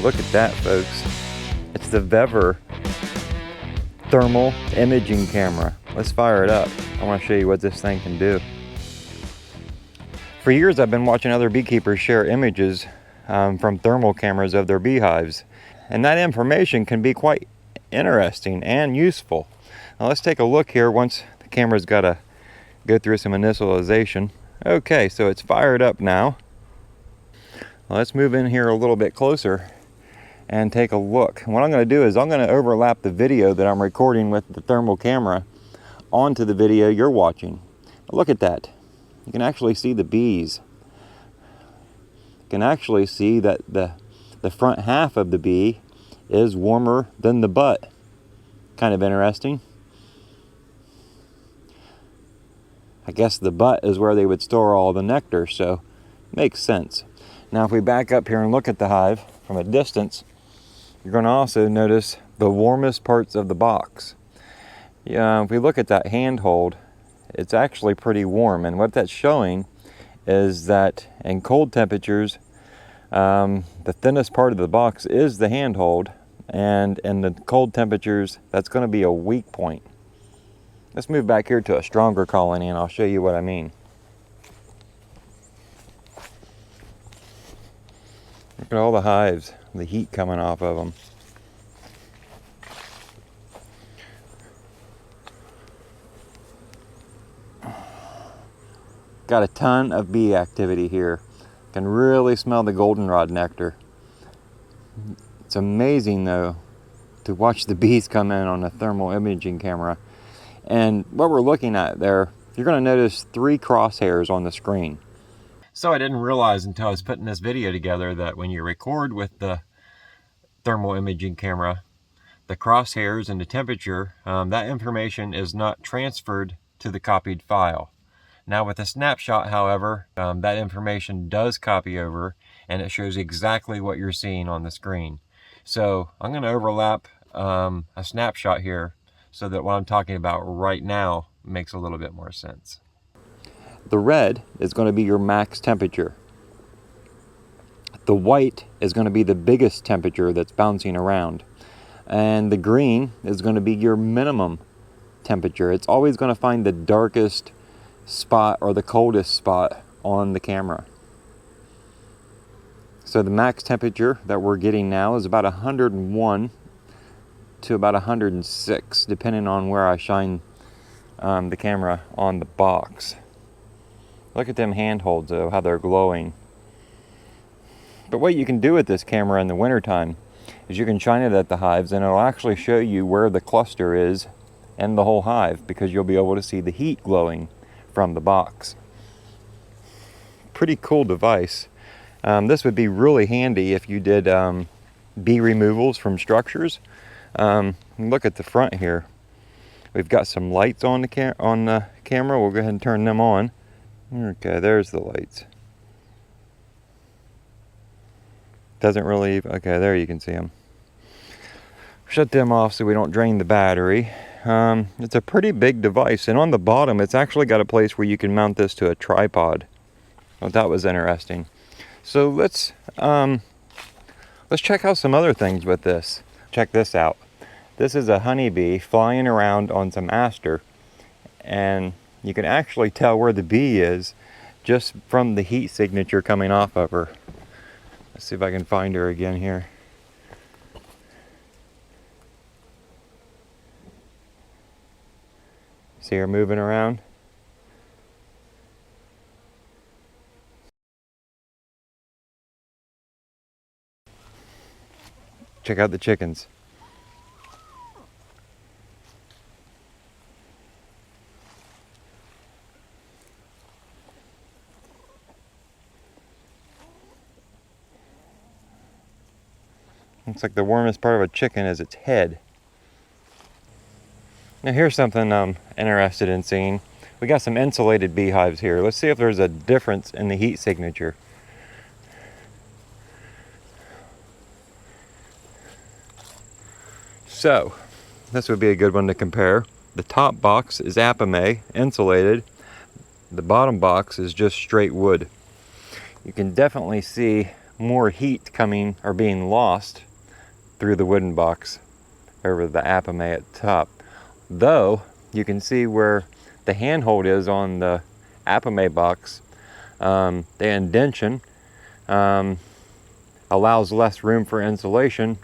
Look at that, folks. It's the Vevor thermal imaging camera. Let's fire it up. I want to show you what this thing can do. For years, I've been watching other beekeepers share images from thermal cameras of their beehives. And that information can be quite interesting and useful. Now let's take a look here once the camera's got to go through some initialization. Okay, so it's fired up now. Well, let's move in here a little bit closer and take a look. And what I'm going to do is I'm going to overlap the video that I'm recording with the thermal camera onto the video you're watching. Look at that. You can actually see the bees. You can actually see that the front half of the bee is warmer than the butt. Kind of interesting. I guess the butt is where they would store all the nectar, so makes sense. Now if we back up here and look at the hive from a distance, you're going to also notice the warmest parts of the box. Yeah, if we look at that handhold, it's actually pretty warm, and what that's showing is that in cold temperatures, the thinnest part of the box is the handhold, and in the cold temperatures, that's going to be a weak point. Let's move back here to a stronger colony and I'll show you what I mean. Look at all the hives, the heat coming off of them. Got a ton of bee activity here. Can really smell the goldenrod nectar. It's amazing though to watch the bees come in on a thermal imaging camera. And what we're looking at there, you're going to notice 3 crosshairs on the screen. So I didn't realize until I was putting this video together that when you record with the thermal imaging camera, the crosshairs and the temperature, that information is not transferred to the copied file. Now with a snapshot, however, that information does copy over and it shows exactly what you're seeing on the screen. So I'm going to overlap a snapshot here so that what I'm talking about right now makes a little bit more sense. The red is going to be your max temperature. The white is going to be the biggest temperature that's bouncing around. And the green is going to be your minimum temperature. It's always going to find the darkest spot or the coldest spot on the camera. So the max temperature that we're getting now is about 101 to about 106, depending on where I shine the camera on the box. Look at them handholds though, how they're glowing. But what you can do with this camera in the wintertime is you can shine it at the hives and it'll actually show you where the cluster is in the whole hive, because you'll be able to see the heat glowing from the box. Pretty cool device. This would be really handy if you did bee removals from structures. Look at the front here. We've got some lights on the camera. We'll go ahead and turn them on. Okay, there's the lights. Doesn't really, okay, there you can see them. Shut them off so we don't drain the battery. It's a pretty big device, and on the bottom it's actually got a place where you can mount this to a tripod. Well, that was interesting. So let's check out some other things with this. Check this out. This is a honeybee flying around on some aster, and you can actually tell where the bee is just from the heat signature coming off of her. Let's see if I can find her again here. See her moving around? Check out the chickens. Looks like the warmest part of a chicken is its head. Now here's something I'm interested in seeing. We got some insulated beehives here. Let's see if there's a difference in the heat signature. So, this would be a good one to compare. The top box is Apame, insulated. The bottom box is just straight wood. You can definitely see more heat coming or being lost through the wooden box over the Evfimiou at the top. Though you can see where the handhold is on the Evfimiou box. The indentation allows less room for insulation,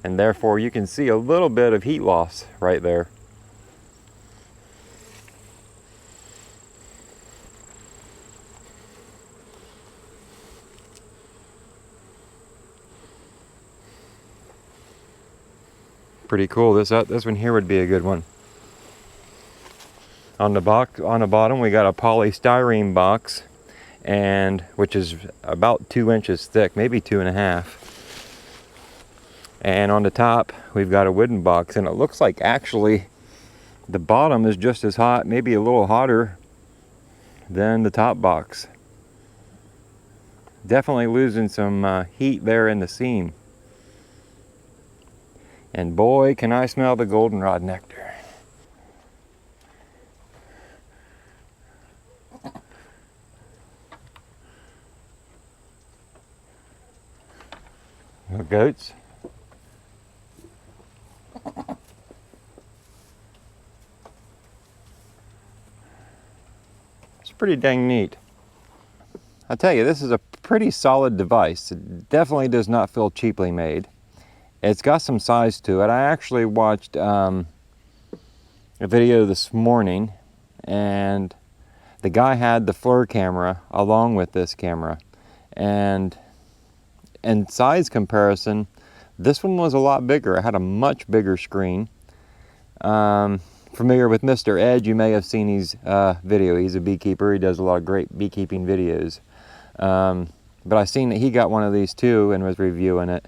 and therefore you can see a little bit of heat loss right there. Pretty cool. This one here would be a good one. On the bottom we got a polystyrene box, and which is about 2 inches thick, maybe 2.5. And on the top we've got a wooden box, and it looks like actually the bottom is just as hot, maybe a little hotter than the top box. Definitely losing some heat there in the seam. And boy, can I smell the goldenrod nectar. No goats. It's pretty dang neat. I'll tell you, this is a pretty solid device. It definitely does not feel cheaply made. It's got some size to it. I actually watched a video this morning, and the guy had the FLIR camera along with this camera, and in size comparison, this one was a lot bigger. It had a much bigger screen. Familiar with Mr. Ed, you may have seen his video. He's a beekeeper. He does a lot of great beekeeping videos. But I seen that he got one of these too and was reviewing it.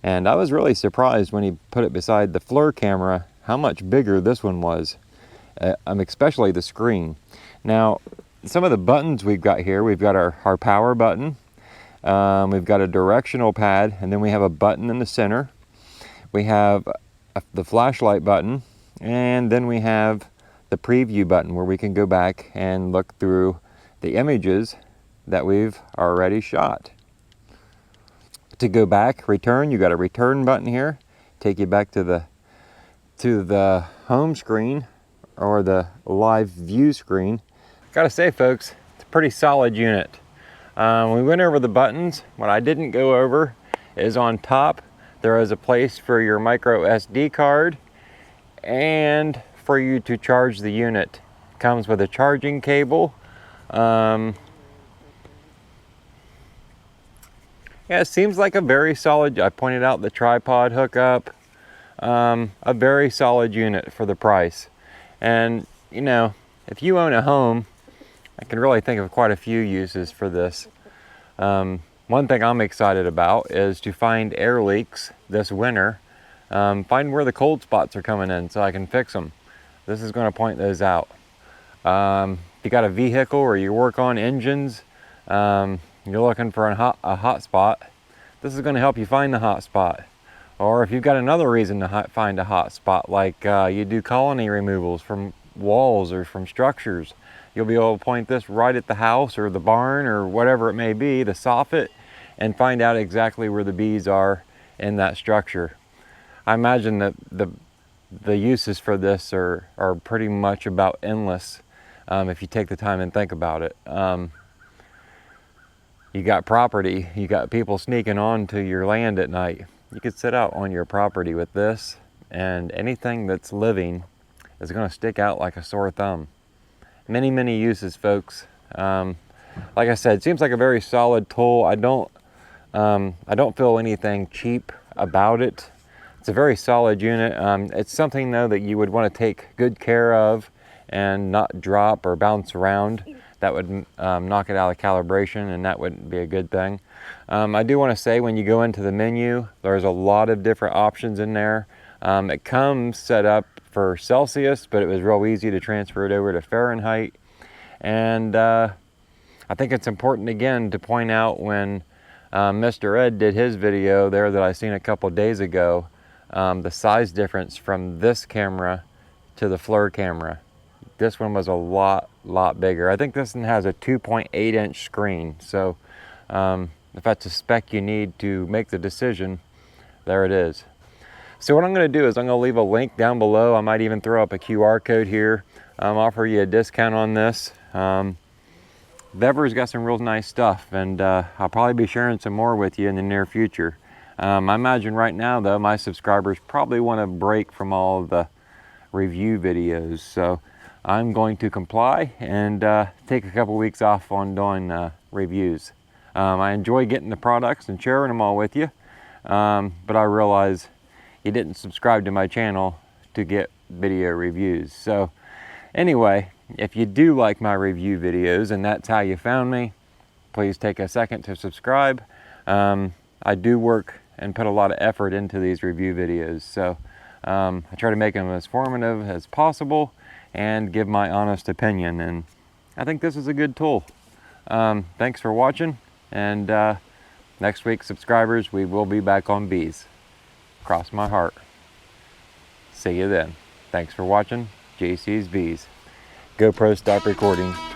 And I was really surprised when he put it beside the FLIR camera how much bigger this one was, especially the screen. Now, some of the buttons we've got here, we've got our power button, we've got a directional pad, and then we have a button in the center. We have the flashlight button, and then we have the preview button where we can go back and look through the images that we've already shot. To go back, return, you got a return button here, take you back to the home screen or the live view screen. Gotta say, folks, it's a pretty solid unit. We went over the buttons. What I didn't go over is on top there is a place for your micro SD card and for you to charge the unit. It comes with a charging cable. Yeah, it seems like a very solid, I pointed out the tripod hookup, a very solid unit for the price. And, you know, if you own a home, I can really think of quite a few uses for this. One thing I'm excited about is to find air leaks this winter, find where the cold spots are coming in so I can fix them. This is going to point those out. If you got a vehicle or you work on engines, you're looking for a hot spot, this is going to help you find the hot spot. Or if you've got another reason to find a hot spot, like you do colony removals from walls or from structures, you'll be able to point this right at the house or the barn or whatever it may be, the soffit, and find out exactly where the bees are in that structure. I imagine that the uses for this are pretty much about endless if you take the time and think about it. You got property, you got people sneaking onto your land at night. You could sit out on your property with this, and anything that's living is going to stick out like a sore thumb. Many, many uses, folks. Like I said, it seems like a very solid tool. I don't feel anything cheap about it. It's a very solid unit. It's something though that you would want to take good care of and not drop or bounce around. That would knock it out of calibration, and that wouldn't be a good thing. I do want to say, when you go into the menu, there's a lot of different options in there. It comes set up for Celsius, but it was real easy to transfer it over to Fahrenheit. And I think it's important again to point out, when Mr. Ed did his video there that I seen a couple days ago, the size difference from this camera to the FLIR camera. This one was a lot bigger. I think this one has a 2.8 inch screen, so if that's a spec you need to make the decision, there it is. So what I'm going to do is I'm going to leave a link down below. I might even throw up a QR code here. Offer you a discount on this. Vevor's got some real nice stuff, and I'll probably be sharing some more with you in the near future. I imagine right now though, my subscribers probably want a break from all of the review videos, so I'm going to comply and take a couple weeks off on doing reviews. I enjoy getting the products and sharing them all with you, but I realize you didn't subscribe to my channel to get video reviews. So anyway, if you do like my review videos and that's how you found me, please take a second to subscribe. I do work and put a lot of effort into these review videos, so I try to make them as informative as possible and give my honest opinion, and I think this is a good tool. Thanks for watching, and next week, subscribers, we will be back on bees. Cross my heart. See you then. Thanks for watching JC's Bees. GoPro, stop recording.